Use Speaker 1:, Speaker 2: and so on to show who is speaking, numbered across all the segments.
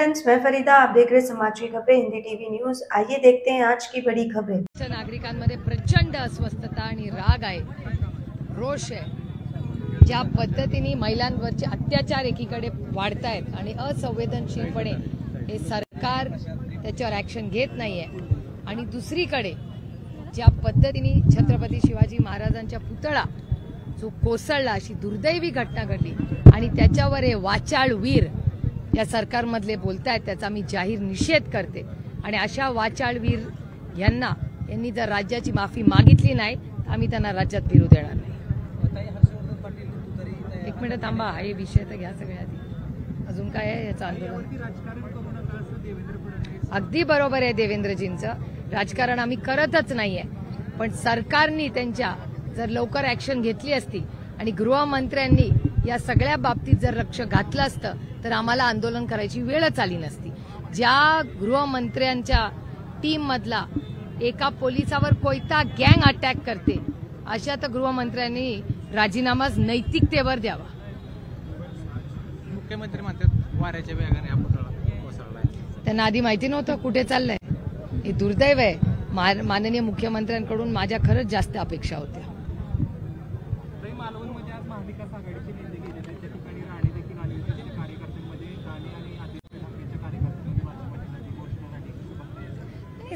Speaker 1: Friends, मैं फरीदा, आप देख रहे समाज की खबरें हिंदी टीवी न्यूज। आइए देखते हैं आज की बड़ी खबरें।
Speaker 2: नागरिकांमध्ये प्रचंड अस्वस्थता आणि राग आहे, रोष आहे। ज्या पद्धतीने महिलांवरचे अत्याचार एकीकडे वाढतायत आणि असंवेदनशीलपणे हे सरकार त्याच्यावर ऍक्शन घेत नाहीये आणि दुसरीकडे ज्या पद्धतीने छत्रपती शिवाजी महाराजांच्या पुतळा जो कोसळला अशी दुर्दैवी घटना घडली आणि त्याच्यावर हे वाचाळ वीर या सरकारमधले बोलतायत, त्याचा मी जाहीर निषेध करते। आणि अशा वाचाळवीर यांनी जर राज्याची माफी मागितली नाही तर आम्ही त्यांना राज्यात फिरू देणार नाही। एक मिनिट थांबा, हा विषय तर घ्या सगळ्या आधी। अजून काय आहे याचं आंदोलन? अगदी बरोबर आहे देवेंद्रजींचं, राजकारण आम्ही करतच नाहीये, पण सरकारने त्यांच्या जर लवकर ऍक्शन घेतली असती आणि गृहमंत्र्यांनी या सगळ्या बाबतीत जर लक्ष घातलं असतं तर आम्हाला आंदोलन करायची वेळच आली नसती। ज्या गृहमंत्र्यांच्या टीम मधला एका पोलिसावर कोयता गँग अटॅक करते अशा तर गृहमंत्र्यांनी राजीनामाच नैतिकतेवर द्यावा।
Speaker 3: मुख्यमंत्री म्हणतात वाऱ्याच्या वेगाने हा पुतळा कोसळलाय, त्यांना
Speaker 2: आधी माहिती नव्हतं कुठे चाललंय। हे दुर्दैव आहे। माननीय मुख्यमंत्र्यांकडून माझ्या खरंच जास्त अपेक्षा होत्या।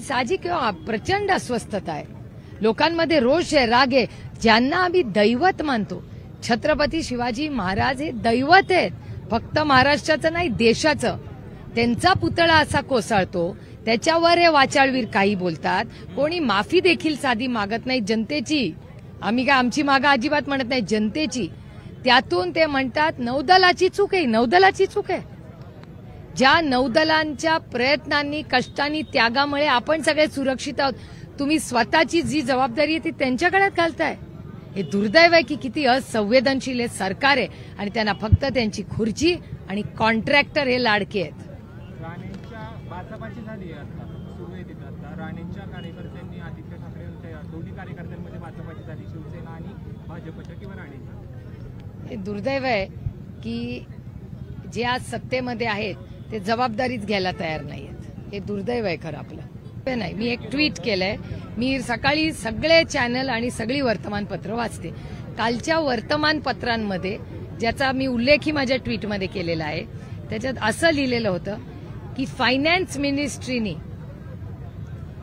Speaker 2: साहजिक प्रचंड अस्वस्थता आहे, लोकांमध्ये रोष आहे, राग आहे। ज्यांना आम्ही दैवत मानतो, छत्रपती शिवाजी महाराज हे दैवत आहेत, फक्त महाराष्ट्राचं नाही देशाचं। त्यांचा पुतळा असा कोसळतो, त्याच्यावर हे वाचाळवीर काही बोलतात, कोणी माफी देखील साधी मागत नाही जनतेची। आम्ही काय आमची मागा अजिबात म्हणत नाही, जनतेची। त्यातून ते म्हणतात नौदलाची चूक आहे, नौदलाची चूक आहे। ज्या नौदलांच्या प्रयत्नांनी, कष्टांनी, त्यागामुळे आपण सगळे सुरक्षित आहोत, तुम्ही स्वतःची जी जबाबदारी आहे ती त्यांच्या गळ्यात घालताय। हे दुर्दैव आहे की किती असंवेदनशील हे सरकार आहे आणि त्यांना फक्त त्यांची खुर्ची आणि कॉन्ट्रॅक्टर हे लाडके आहेत।
Speaker 3: राणेंच्या बाचाबाची झाली आता सुरू आहे तिथे। आता राणेंच्या कार्यकर्त्यांनी आदित्य ठाकरे दोन्ही कार्यकर्त्यांमध्ये बाचाबाची झाली, शिवसेना आणि भाजपच्या किंवा राणेंच्या।
Speaker 2: हे दुर्दैव आहे की जे आज सत्तेमध्ये आहेत ते जबाबदारीच घ्यायला तयार नाहीयेत। हे दुर्दैव आहे खरं आपलं। नाही, मी एक ट्विट केलंय, मी सकाळी सगळे चॅनल आणि सगळी वर्तमानपत्र वाचते। कालच्या वर्तमानपत्रांमध्ये ज्याचा मी उल्लेखही माझ्या ट्विटमध्ये केलेला आहे, त्याच्यात असं लिहिलेलं होतं की फायनान्स मिनिस्ट्रीने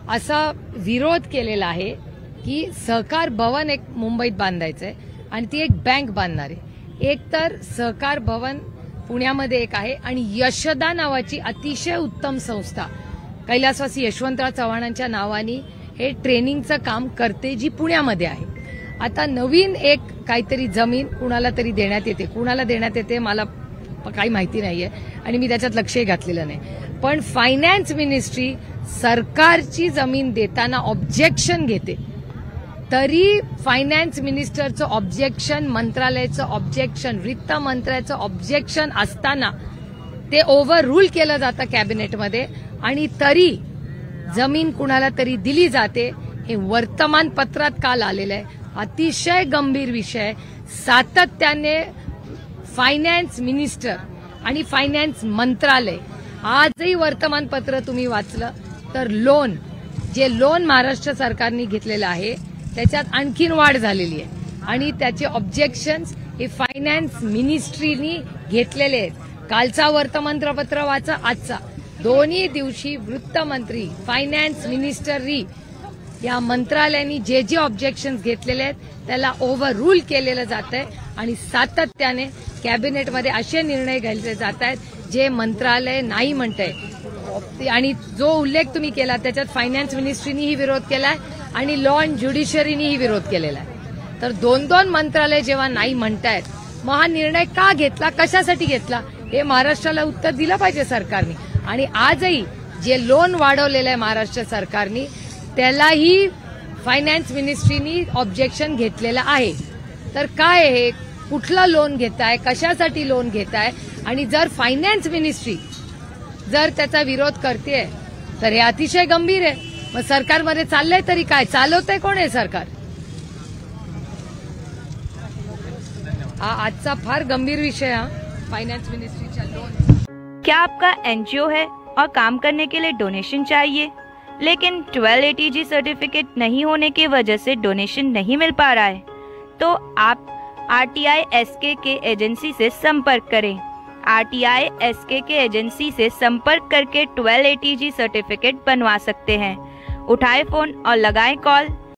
Speaker 2: असा विरोध केलेला आहे की सहकार भवन एक मुंबईत बांधायचंय आणि ती एक बँक बांधणार आहे। एक तर सहकार भवन पुण्यामध्ये एक आहे आणि यशदा नावाची अतिशय उत्तम संस्था कैलासवासी यशवंतराव चव्हाणांच्या नावाने हे ट्रेनिंगचं काम करते, जी पुण्यामध्ये आहे। आता नवीन एक काहीतरी जमीन कुणाला तरी देण्यात येते, कुणाला देण्यात येते मला काही माहिती नाहीये आणि मी त्याच्यात लक्षही घातलेलं नाही। पण फायनान्स मिनिस्ट्री सरकारची जमीन देताना ऑब्जेक्शन घेते, तरी फायनान्स मिनिस्टरचं ऑब्जेक्शन, मंत्रालयाचं ऑब्जेक्शन, वित्त मंत्र्याचं ऑब्जेक्शन असताना ते ओव्हर रूल केलं जातं कॅबिनेटमध्ये आणि तरी जमीन कुणाला तरी दिली जाते। हे वर्तमानपत्रात काल आलेलं आहे। अतिशय गंभीर विषय। सातत्याने फायनान्स मिनिस्टर आणि फायनान्स मंत्रालय, आजही वर्तमानपत्र तुम्ही वाचलं तर लोन महाराष्ट्र सरकारने घेतलेलं आहे त्याच्यात आणखीन वाढ झालेली आहे आणि त्याचे ऑब्जेक्शन्स हे फायनान्स मिनिस्ट्रीनी घेतलेले आहेत। कालचा वर्तमानपत्र वाचा, आजचा, दोन्ही दिवशी वृत्तमंत्री, फायनान्स मिनिस्टरी या मंत्रालयांनी जे जे ऑब्जेक्शन्स घेतलेले आहेत त्याला ओव्हर रूल केलेलं जात आहे आणि सातत्याने कॅबिनेटमध्ये असे निर्णय घ्यायचे जात आहेत जे मंत्रालय नाही म्हणतंय। आणि जो उल्लेख तुम्ही केला त्याच्यात फायनान्स मिनिस्ट्रीनीही विरोध केलाय आणि लॉ अँड ज्युडिशरीनीही विरोध केलेला आहे। तर दोन मंत्रालय जेव्हा नाही म्हणतायत, मग हा निर्णय का घेतला, कशासाठी घेतला, हे महाराष्ट्राला उत्तर दिलं पाहिजे सरकारने। आणि आजही जे लोन वाढवलेलं आहे महाराष्ट्र सरकारने त्यालाही फायनान्स मिनिस्ट्रीनी ऑब्जेक्शन घेतलेलं आहे। तर काय हे, कुठला लोन घेताय, कशासाठी लोन घेताय, आणि जर फायनान्स मिनिस्ट्री जर त्याचा विरोध करते तर हे अतिशय गंभीर आहे। मग सरकारमध्ये चाललंय तरी काय, चालवतंय कोण आहे सरकार? हा आजचा फार गंभीर विषय, हा फायनान्स मिनिस्ट्रीच्या लोन
Speaker 4: क्या आपका एनजीओ है और काम करने के लिए डोनेशन चाहिए, लेकिन 1280G सर्टिफिकेट नहीं होने की वजह से डोनेशन नहीं मिल पा रहा है, तो आप RTI SK के एजेंसी से संपर्क करें। RTI SK के एजेंसी से संपर्क करके 1280G सर्टिफिकेट बनवा सकते हैं। उठाएं फ़ोन और लगाएं कॉल